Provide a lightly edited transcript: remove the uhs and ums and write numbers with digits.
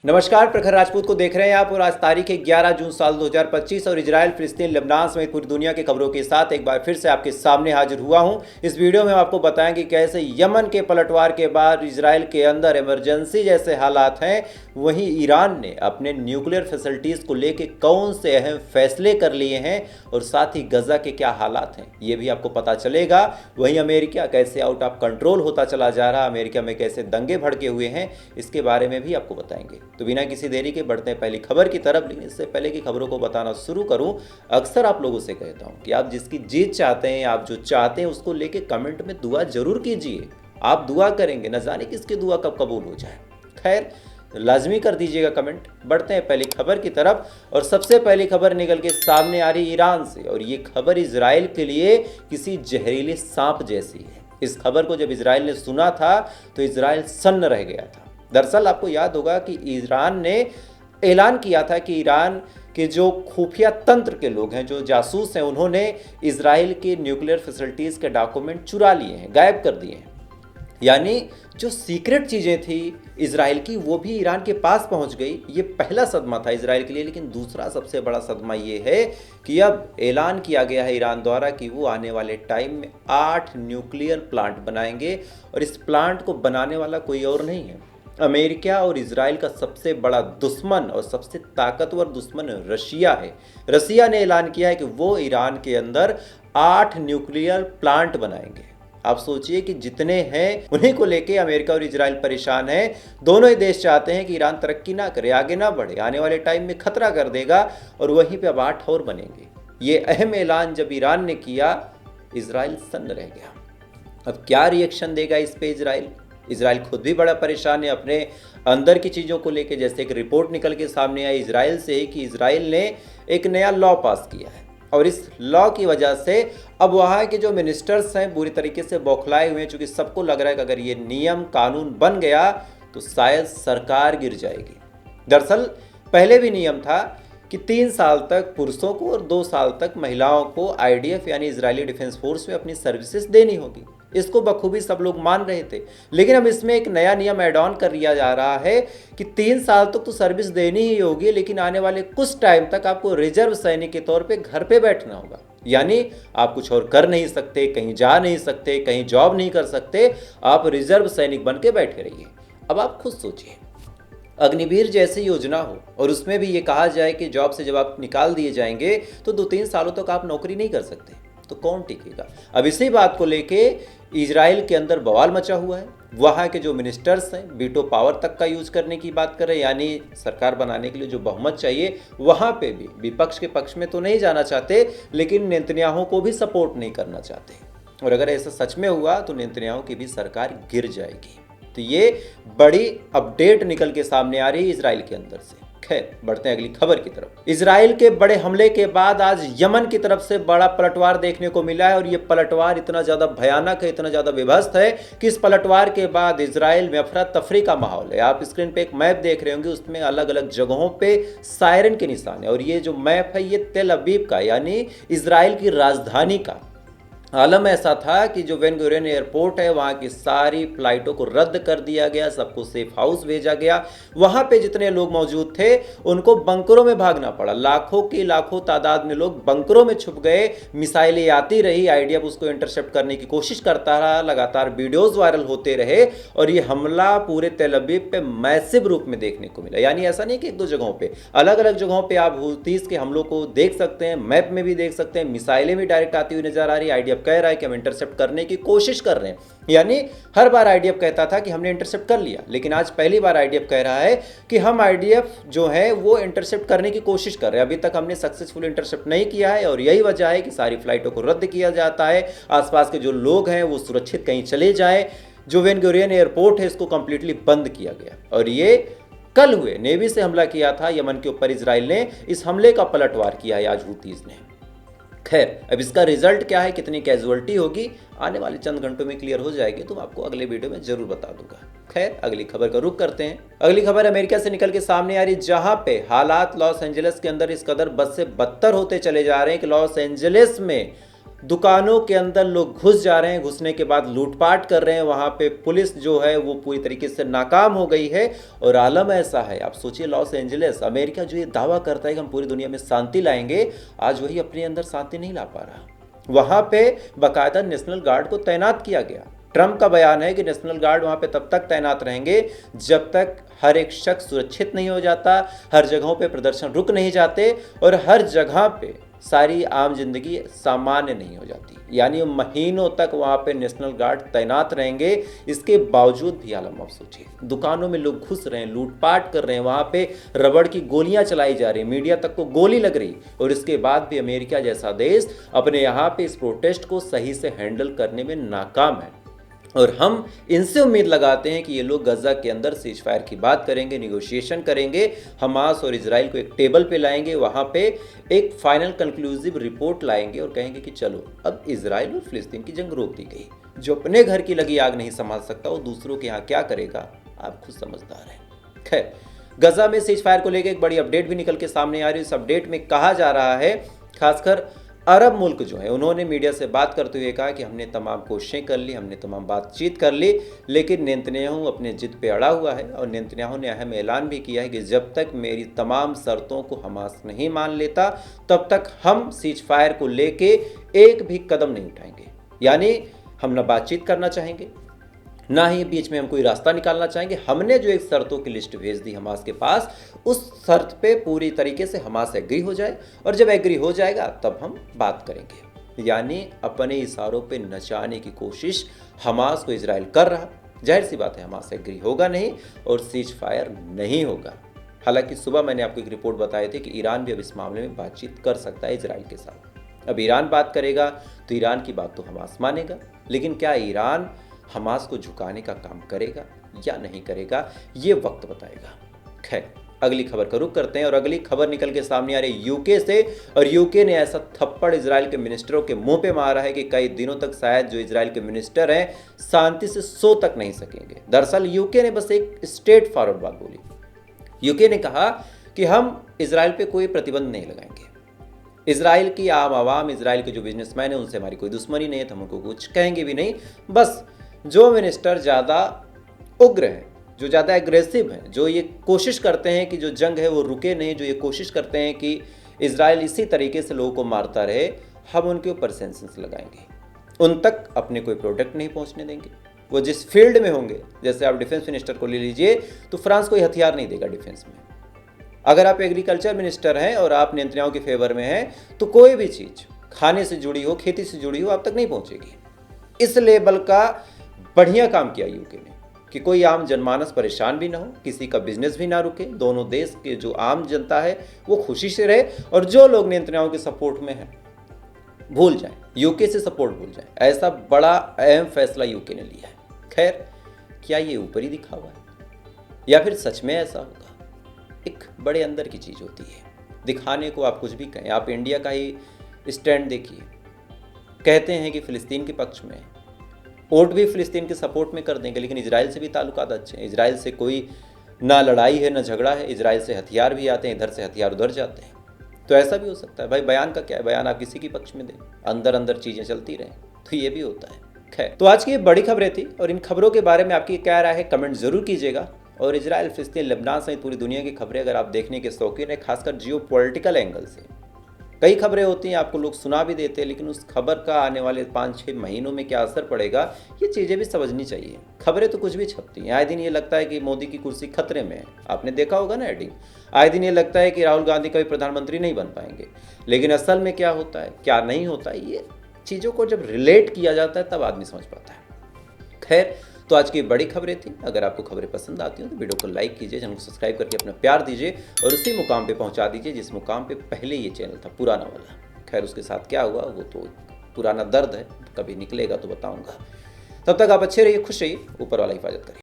नमस्कार, प्रखर राजपूत को देख रहे हैं आप और आज तारीख है 11 जून साल 2025 और इजराइल, फिलिस्तीन, लेबनान समेत पूरी दुनिया की खबरों के साथ एक बार फिर से आपके सामने हाजिर हुआ हूं। इस वीडियो में हम आपको बताएंगे कैसे यमन के पलटवार के बाद इजराइल के अंदर इमरजेंसी जैसे हालात हैं, वहीं ईरान ने अपने न्यूक्लियर फैसिलिटीज़ को लेकर कौन से अहम फैसले कर लिए हैं और साथ ही गजा के क्या हालात हैं ये भी आपको पता चलेगा। वहीं अमेरिका कैसे आउट ऑफ कंट्रोल होता चला जा रहा, अमेरिका में कैसे दंगे भड़के हुए हैं, इसके बारे में भी आपको बताएंगे। तो बिना किसी देरी के बढ़ते हैं पहली खबर की तरफ। लेकिन इससे पहले की खबरों को बताना शुरू करूं, अक्सर आप लोगों से कहता हूं कि आप जिसकी जीत चाहते हैं, आप जो चाहते हैं उसको लेके कमेंट में दुआ जरूर कीजिए। आप दुआ करेंगे, न जाने किसकी दुआ कब कबूल हो जाए। खैर, लाजमी कर दीजिएगा कमेंट। बढ़ते हैं पहली खबर की तरफ और सबसे पहली खबर निकल के सामने आ रही ईरान से और ये खबर इजराइल के लिए किसी जहरीले सांप जैसी है। इस खबर को जब इजराइल ने सुना था तो इजराइल सन्न रह गया था। दरअसल आपको याद होगा कि ईरान ने ऐलान किया था कि ईरान के जो खुफिया तंत्र के लोग हैं, जो जासूस हैं, उन्होंने इजराइल के न्यूक्लियर फैसिलिटीज़ के डॉक्यूमेंट चुरा लिए हैं, गायब कर दिए हैं। यानी जो सीक्रेट चीज़ें थी इजराइल की वो भी ईरान के पास पहुंच गई। ये पहला सदमा था इजराइल के लिए। लेकिन दूसरा सबसे बड़ा सदमा ये है कि अब ऐलान किया गया है ईरान द्वारा कि वो आने वाले टाइम में 8 न्यूक्लियर प्लांट बनाएंगे और इस प्लांट को बनाने वाला कोई और नहीं है, अमेरिका और इजराइल का सबसे बड़ा दुश्मन और सबसे ताकतवर दुश्मन रशिया है। रशिया ने ऐलान किया है कि वो ईरान के अंदर 8 न्यूक्लियर प्लांट बनाएंगे। आप सोचिए कि जितने हैं उन्हीं को लेके अमेरिका और इजराइल परेशान हैं। दोनों ही देश चाहते हैं कि ईरान तरक्की ना करे, आगे ना बढ़े, आने वाले टाइम में खतरा कर देगा और वहीं पे अब 8 और बनेंगे। ये अहम ऐलान जब ईरान ने किया, इजराइल सन्न रह गया। अब क्या रिएक्शन देगा इस पे इजराइल? इजराइल खुद भी बड़ा परेशान है अपने अंदर की चीज़ों को लेके। जैसे एक रिपोर्ट निकल के सामने आई इजराइल से कि इजराइल ने एक नया लॉ पास किया है और इस लॉ की वजह से अब वहाँ के जो मिनिस्टर्स हैं पूरी तरीके से बौखलाए हुए हैं, चूँकि सबको लग रहा है कि अगर ये नियम कानून बन गया तो शायद सरकार गिर जाएगी। दरअसल पहले भी नियम था कि 3 साल तक पुरुषों को और 2 साल तक महिलाओं को आईडीएफ यानी इजरायली डिफेंस फोर्स में अपनी सर्विसेज देनी होगी। इसको बखूबी सब लोग मान रहे थे। लेकिन अब इसमें एक नया नियम ऐड ऑन कर दिया जा रहा है कि 3 साल तक तो सर्विस देनी ही होगी, लेकिन आने वाले कुछ टाइम तक आपको रिजर्व सैनिक के तौर पे घर पे बैठना होगा। यानी आप कुछ और कर नहीं सकते, कहीं जा नहीं सकते, कहीं जॉब नहीं कर सकते, आप रिजर्व सैनिक बन के बैठे रहिए। अब आप खुद सोचिए, अग्निवीर जैसी योजना हो और उसमें भी ये कहा जाए कि जॉब से जब आप निकाल दिए जाएंगे तो 2-3 सालों तक आप नौकरी नहीं कर सकते, तो कौन टिकेगा? अब इसी बात को लेके इजराइल के अंदर बवाल मचा हुआ है। वहाँ के जो मिनिस्टर्स हैं वीटो पावर तक का यूज करने की बात कर रहे हैं, यानी सरकार बनाने के लिए जो बहुमत चाहिए वहाँ पे भी विपक्ष के पक्ष में तो नहीं जाना चाहते, लेकिन नेतन्याहू को भी सपोर्ट नहीं करना चाहते। और अगर ऐसा सच में हुआ तो नेतन्याहू की भी सरकार गिर जाएगी। तो ये बड़ी अपडेट निकल के सामने आ रही है इजराइल के अंदर से। खैर, बढ़ते हैं अगली खबर की तरफ। इजराइल के बड़े हमले के बाद आज यमन की तरफ से बड़ा पलटवार देखने को मिला है और ये पलटवार इतना ज्यादा भयानक है, इतना ज्यादा विभत्स है कि इस पलटवार के बाद इजराइल में अफरा तफरी का माहौल है। आप स्क्रीन पे एक मैप देख रहे होंगे, उसमें अलग अलग जगहों पे सायरन के निशान है और ये जो मैप है ये तेल अवीव का यानी इजराइल की राजधानी का आलम ऐसा था कि जो बेन गुरियन एयरपोर्ट है वहाँ की सारी फ्लाइटों को रद्द कर दिया गया, सबको सेफ हाउस भेजा गया। वहाँ पे जितने लोग मौजूद थे उनको बंकरों में भागना पड़ा। लाखों की लाखों तादाद में लोग बंकरों में छुप गए। मिसाइलें आती रही, आईडीएफ उसको इंटरसेप्ट करने की कोशिश करता रहा, लगातार वीडियोज वायरल होते रहे और ये हमला पूरे तेल अवीव पे मैसिव रूप में देखने को मिला। यानी ऐसा नहीं कि 1-2 जगहों पर, अलग अलग जगहों पर आप हूतीस के हमलों को देख सकते हैं, मैप में भी देख सकते हैं। मिसाइलें भी डायरेक्ट आती हुई नजर आ रही। आईडीएफ कह रहा है कि हम इंटरसेप्ट करने की कोशिश कर रहे हैं। यानी हर बार आईडीएफ कहता था कि हमने इंटरसेप्ट कर लिया, लेकिन आज पहली बार आईडीएफ कह रहा है कि हम आईडीएफ जो है वो इंटरसेप्ट करने की कोशिश कर रहे हैं। अभी तक हमने सक्सेसफुल इंटरसेप्ट नहीं किया है और यही वजह है कि सारी फ्लाइटों को रद्द किया जाता है। आसपास के जो लोग हैं वो सुरक्षित कहीं चले जाएं। जो बेन गुरियन एयरपोर्ट है इसको कंप्लीटली बंद किया गया और ये कल हुए नेवी से हमला किया था यमन के ऊपर इजराइल ने। इस हमले का पलटवार किया है आज हूतीस ने। खैर, अब इसका रिजल्ट क्या है, कितनी कैजुअलिटी होगी, आने वाले चंद घंटों में क्लियर हो जाएगी, तो मैं आपको अगले वीडियो में जरूर बता दूंगा। खैर, अगली खबर का रुख करते हैं। अगली खबर अमेरिका से निकल के सामने आ रही, जहां पे हालात लॉस एंजलिस के अंदर इस कदर बद से बदतर होते चले जा रहे हैं कि लॉस एंजलिस में दुकानों के अंदर लोग घुस जा रहे हैं, घुसने के बाद लूटपाट कर रहे हैं, वहाँ पे पुलिस जो है वो पूरी तरीके से नाकाम हो गई है। और आलम ऐसा है, आप सोचिए लॉस एंजलिस, अमेरिका जो ये दावा करता है कि हम पूरी दुनिया में शांति लाएंगे, आज वही अपने अंदर शांति नहीं ला पा रहा। वहाँ पे बाकायदा नेशनल गार्ड को तैनात किया गया। ट्रंप का बयान है कि नेशनल गार्ड वहाँ पे तब तक तैनात रहेंगे जब तक हर एक शख्स सुरक्षित नहीं हो जाता, हर जगहों पे प्रदर्शन रुक नहीं जाते और हर जगह पे सारी आम जिंदगी सामान्य नहीं हो जाती। यानी महीनों तक वहाँ पे नेशनल गार्ड तैनात रहेंगे। इसके बावजूद भी आलम, आप सोचिए, दुकानों में लोग घुस रहे हैं, लूटपाट कर रहे हैं, वहाँ पे रबड़ की गोलियां चलाई जा रही, मीडिया तक को गोली लग रही, और इसके बाद भी अमेरिका जैसा देश अपने यहाँ पे इस प्रोटेस्ट को सही से हैंडल करने में नाकाम है। और हम इनसे उम्मीद लगाते हैं कि ये लोग गजा के अंदर सीज फायर की बात करेंगे, निगोशिएशन करेंगे, हमास और इजराइल को एक टेबल पे लाएंगे, वहाँ पे एक फाइनल कंक्लूसिव रिपोर्ट लाएंगे और कहेंगे कि चलो अब इजराइल और फिलिस्तीन की जंग रोक दी गई। जो अपने घर की लगी आग नहीं संभाल सकता वो दूसरों के यहाँ क्या करेगा, आप खुद समझदार हैं। खैर, गजा में सीज फायर को लेकर एक बड़ी अपडेट भी निकल के सामने आ रही है। इस अपडेट में कहा जा रहा है, खासकर अरब मुल्क जो है उन्होंने मीडिया से बात करते हुए कहा कि हमने तमाम कोशिशें कर ली, हमने तमाम बातचीत कर ली, लेकिन नेतन्याहू अपने जिद पे अड़ा हुआ है। और नेतन्याहू ने अहम ऐलान भी किया है कि जब तक मेरी तमाम शर्तों को हमास नहीं मान लेता तब तक हम सीज फायर को लेके एक भी कदम नहीं उठाएंगे। यानी हम न बातचीत करना चाहेंगे, ना ही बीच में हम कोई रास्ता निकालना चाहेंगे। हमने जो एक शर्तों की लिस्ट भेज दी हमास के पास, उस शर्त पे पूरी तरीके से हमास एग्री हो जाए, और जब एग्री हो जाएगा तब हम बात करेंगे। यानी अपने इशारों पे नचाने की कोशिश हमास को इजराइल कर रहा। जाहिर सी बात है हमास एग्री होगा नहीं और सीज फायर नहीं होगा। हालांकि सुबह मैंने आपको एक रिपोर्ट बताई थी कि ईरान भी अब इस मामले में बातचीत कर सकता है इजराइल के साथ। अब ईरान बात करेगा तो ईरान की बात तो हमास मानेगा, लेकिन क्या ईरान हमास को झुकाने का काम करेगा या नहीं करेगा, ये वक्त बताएगा। खैर, अगली खबर का रुख करते हैं और अगली खबर निकल के सामने आ रही यूके से। और यूके ने ऐसा थप्पड़ इजराइल के मिनिस्टरों के मुंह पे मारा है कि कई दिनों तक शायद जो इजराइल के मिनिस्टर हैं शांति से सो तक नहीं सकेंगे। दरअसल यूके ने बस एक स्ट्रेट फॉरवर्ड बात बोली। यूके ने कहा कि हम इजराइल पे कोई प्रतिबंध नहीं लगाएंगे। इजराइल की आम आवाम, इजराइल के जो बिजनेसमैन हैं, उनसे हमारी कोई दुश्मनी नहीं है, तो हम उनको कुछ कहेंगे भी नहीं। बस जो मिनिस्टर ज़्यादा उग्र हैं, जो ज़्यादा एग्रेसिव हैं, जो ये कोशिश करते हैं कि जो जंग है वो रुके नहीं, जो ये कोशिश करते हैं कि इजराइल इसी तरीके से लोगों को मारता रहे, हम उनके ऊपर सैंक्शंस लगाएंगे। उन तक अपने कोई प्रोडक्ट नहीं पहुंचने देंगे। वो जिस फील्ड में होंगे, जैसे आप डिफेंस मिनिस्टर को ले लीजिए, तो फ्रांस कोई हथियार नहीं देगा डिफेंस में। अगर आप एग्रीकल्चर मिनिस्टर हैं और आप नेतन्याहू के फेवर में हैं, तो कोई भी चीज़ खाने से जुड़ी हो, खेती से जुड़ी हो, आप तक नहीं पहुंचेगी। इस लेवल का बढ़िया काम किया यूके ने कि कोई आम जनमानस परेशान भी ना हो, किसी का बिजनेस भी ना रुके, दोनों देश के जो आम जनता है वो खुशी से रहे, और जो लोग नेतन्याहू के सपोर्ट में हैं भूल जाएं, यूके से सपोर्ट भूल जाएं। ऐसा बड़ा अहम फैसला यूके ने लिया है। खैर, क्या ये ऊपरी दिखावा है या फिर सच में ऐसा होगा? एक बड़े अंदर की चीज़ होती है। दिखाने को आप कुछ भी कहें, आप इंडिया का ही स्टैंड देखिए, कहते हैं कि फ़िलिस्तीन के पक्ष में, वोट भी फ़िलिस्तीन के सपोर्ट में कर देंगे, लेकिन इजराइल से भी ताल्लुकात अच्छे हैं। इजराइल से कोई ना लड़ाई है ना झगड़ा है, इजराइल से हथियार भी आते हैं, इधर से हथियार उधर जाते हैं। तो ऐसा भी हो सकता है। भाई बयान का क्या है, बयान आप किसी के पक्ष में दें, अंदर अंदर चीज़ें चलती रहें, तो ये भी होता है। खैर, तो आज की ये बड़ी खबरें थी, और इन खबरों के बारे में आपकी क्या राय है कमेंट जरूर कीजिएगा। और इजराइल, फिलिस्तीन, लेबनान सहित पूरी दुनिया की खबरें अगर आप देखने के शौकीन है, खासकर जियोपॉलिटिकल एंगल से, कई खबरें होती हैं आपको लोग सुना भी देते हैं, लेकिन उस खबर का आने वाले 5-6 महीनों में क्या असर पड़ेगा, ये चीज़ें भी समझनी चाहिए। खबरें तो कुछ भी छपती हैं, आए दिन ये लगता है कि मोदी की कुर्सी खतरे में है, आपने देखा होगा ना हेडिंग। आए दिन ये लगता है कि राहुल गांधी कभी प्रधानमंत्री नहीं बन पाएंगे, लेकिन असल में क्या होता है क्या नहीं होता है, ये चीज़ों को जब रिलेट किया जाता है तब आदमी समझ पाता है। खैर, तो आज की बड़ी खबरें थी। अगर आपको खबरें पसंद आती हो तो वीडियो को लाइक कीजिए, चैनल को सब्सक्राइब करके अपना प्यार दीजिए और उसी मुकाम पे पहुंचा दीजिए जिस मुकाम पे पहले ये चैनल था, पुराना वाला। खैर, उसके साथ क्या हुआ वो तो पुराना दर्द है, कभी निकलेगा तो बताऊंगा। तब तक आप अच्छे रहिए, खुश रहिए, ऊपर वाला हिफाजत करिए।